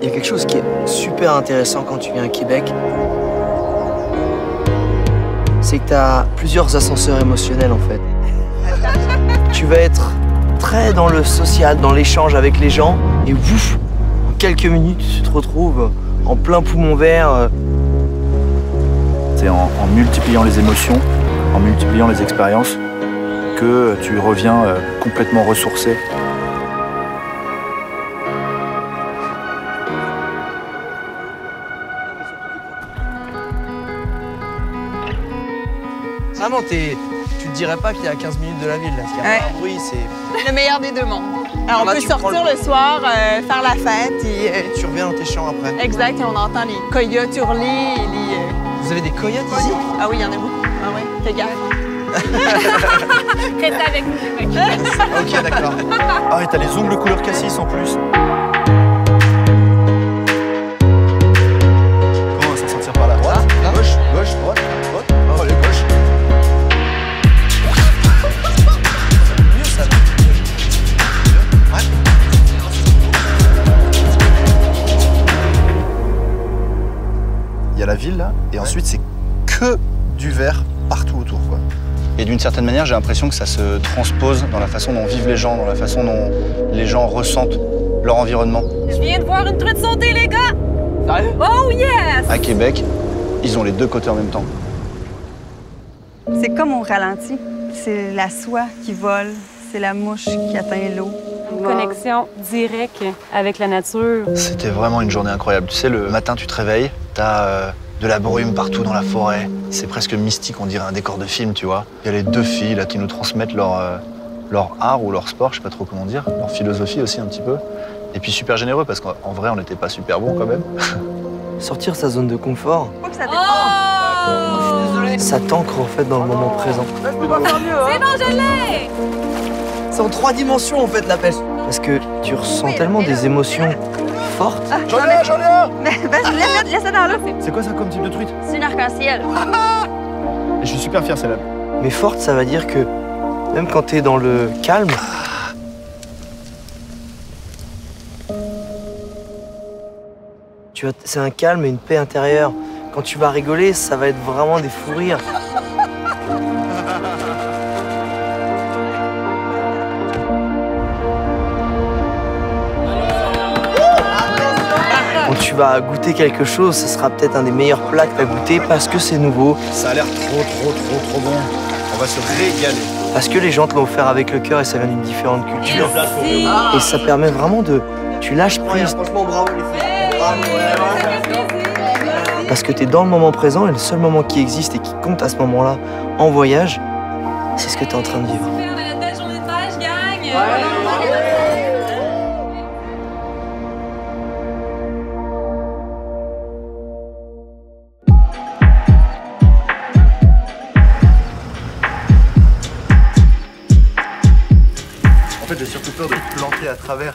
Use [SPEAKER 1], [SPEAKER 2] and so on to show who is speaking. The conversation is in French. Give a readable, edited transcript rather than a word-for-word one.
[SPEAKER 1] Il y a quelque chose qui est super intéressant quand tu viens à Québec. C'est que tu as plusieurs ascenseurs émotionnels en fait. Tu vas être très dans le social, dans l'échange avec les gens, et ouf, en quelques minutes, tu te retrouves en plein poumon vert.
[SPEAKER 2] C'est en multipliant les émotions, en multipliant les expériences, que tu reviens complètement ressourcé.
[SPEAKER 1] Vraiment, tu te dirais pas qu'il y a 15 minutes de la ville, là. Parce qu'il y a pas de bruit, c'est...
[SPEAKER 3] Le meilleur des deux mondes. Alors, on
[SPEAKER 1] Là,
[SPEAKER 3] peut
[SPEAKER 1] tu
[SPEAKER 3] sortir
[SPEAKER 1] prends
[SPEAKER 3] le soir, faire la fête. Et,
[SPEAKER 1] Tu reviens dans tes champs après.
[SPEAKER 3] exact, et on entend les coyotes hurler.
[SPEAKER 1] Vous avez des coyotes ici?
[SPEAKER 3] Ah oui, il y en a beaucoup. Ah oui, fais gaffe.
[SPEAKER 4] Restez avec nous.
[SPEAKER 1] Ok, d'accord.
[SPEAKER 2] Ah, et t'as les ongles couleur cassis en plus. Comment on va s'en sortir par la droite?
[SPEAKER 1] Là.
[SPEAKER 2] Gauche, gauche, droite, droite. Oh, allez, gauche.
[SPEAKER 1] Mieux ça. Ouais.
[SPEAKER 2] Il y a la ville là, et ensuite c'est que du vert partout autour, quoi. Et d'une certaine manière, j'ai l'impression que ça se transpose dans la façon dont vivent les gens, dans la façon dont les gens ressentent leur environnement.
[SPEAKER 4] Je viens de voir une truite sauter, les gars!
[SPEAKER 1] Sérieux?
[SPEAKER 4] Oh yes!
[SPEAKER 2] À Québec, ils ont les deux côtés en même temps.
[SPEAKER 5] C'est comme au ralenti. C'est la soie qui vole, c'est la mouche qui atteint l'eau.
[SPEAKER 4] Une connexion directe avec la nature.
[SPEAKER 2] C'était vraiment une journée incroyable. Tu sais, le matin, tu te réveilles, t'as de la brume partout dans la forêt. C'est presque mystique, on dirait un décor de film, tu vois. Il y a les deux filles là qui nous transmettent leur art ou leur sport, je sais pas trop comment dire, leur philosophie aussi un petit peu. Et puis super généreux parce qu'en vrai, on n'était pas super bons quand même.
[SPEAKER 1] Sortir sa zone de confort,
[SPEAKER 5] Faut que ça
[SPEAKER 4] Oh!
[SPEAKER 1] ça t'ancre en fait dans le moment présent.
[SPEAKER 4] C'est bon, je l'ai!
[SPEAKER 1] C'est en 3 dimensions en fait la pêche. Parce que tu ressens tellement des émotions fortes.
[SPEAKER 2] J'en ai un!
[SPEAKER 5] Mais vas-y, laisse-la dans l'eau.
[SPEAKER 2] C'est quoi ça comme type de truite?
[SPEAKER 5] C'est une arc-en-ciel.
[SPEAKER 2] Et je suis super fier, celle-là.
[SPEAKER 1] Mais forte, ça va dire que même quand t'es dans le calme, c'est un calme et une paix intérieure. Quand tu vas rigoler, ça va être vraiment des fous rires. Quand tu vas goûter quelque chose, ce sera peut-être un des meilleurs plats que tu as goûté parce que c'est nouveau,
[SPEAKER 2] Ça a l'air trop bon. On va se régaler.
[SPEAKER 1] parce que les gens te l'ont offert avec le cœur et ça vient d'une différente culture.
[SPEAKER 4] Merci!
[SPEAKER 1] Et ça permet vraiment de... Tu lâches prise
[SPEAKER 3] Franchement, bravo les filles.
[SPEAKER 1] parce que tu es dans le moment présent et le seul moment qui existe et qui compte à ce moment-là en voyage, c'est ce que tu es en train de vivre.
[SPEAKER 4] Super, belle journée de pêche, gang!
[SPEAKER 2] En fait, j'ai surtout peur de planter à travers.